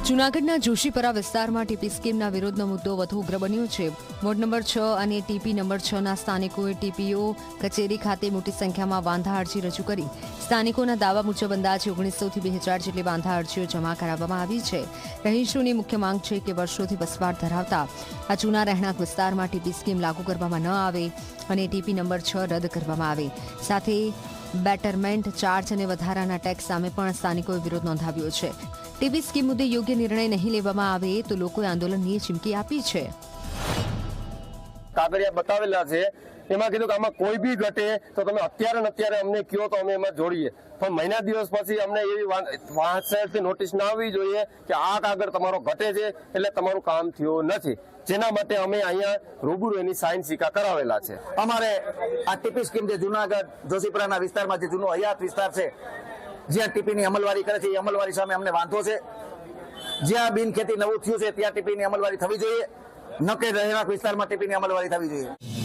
જૂનાગઢના જોશીપરા વિસ્તારમાં ટીપી સ્કીમના વિરોધનો મુદ્દો વધુ ઉગ્ર બન્યો છે। વોર્ડ નંબર 6 અને ટીપી નંબર 6ના સ્થાનિકોએ ટીપીઓ કચેરી ખાતે મોટી સંખ્યામાં વાંધા અરજી રજૂ કરી। સ્થાનિકોના દાવા મુજબ અંદાજે 1900 થી 2000 જેટલી વાંધા અરજીઓ જમા કરાવવામાં આવી છે। રહીશોની મુખ્ય માંગ છે કે વર્ષોથી વસવાટ ધરાવતા આ જૂના રહેણાંક વિસ્તારમાં ટીપી સ્કીમ લાગુ કરવામાં ન આવે અને ટીપી નંબર 6 રદ કરવામાં આવે। સાથે બેટરમેન્ટ ચાર્જ અને વધારાના ટેક્સ સામે પણ સ્થાનિકોએ વિરોધ નોંધાવ્યો છે। ટીપી સ્કીમ મુદ્દે યોગ્ય નિર્ણય નહીં લેવામાં આવે તો લોકોએ આંદોલનની ચીમકી આપી છે। કાગળિયા બતાવેલા છે, એમાં કીધું કે આમાં કોઈ બી ઘટે તો તમે અત્યારે અમને કહો તો અમે એમાં જોડીએ, પણ મહિના દિવસ પછી અમને એવી વાંચથી નોટિસ ના આવવી જોઈએ કે આ કાગળ તમારો ઘટે છે એટલે તમારું કામ થયું નથી, જેના માટે અમે અહીંયા રૂબરૂ એની સાઇન સિક્કા કરાવેલા છે। અમારે આ ટીપી સ્કીમ જે જૂનાગઢ જોશીપરાના વિસ્તારમાં જે જૂનો હયાત વિસ્તાર છે, જ્યાં ટીપીની અમલવારી કરે છે, એ અમલવારી સામે અમને વાંધો છે। જ્યાં બિનખેતી નવું થયું છે ત્યાં ટીપીની અમલવારી થવી જોઈએ, ન કે રહેણાંક વિસ્તારમાં ટીપીની અમલવારી થવી જોઈએ।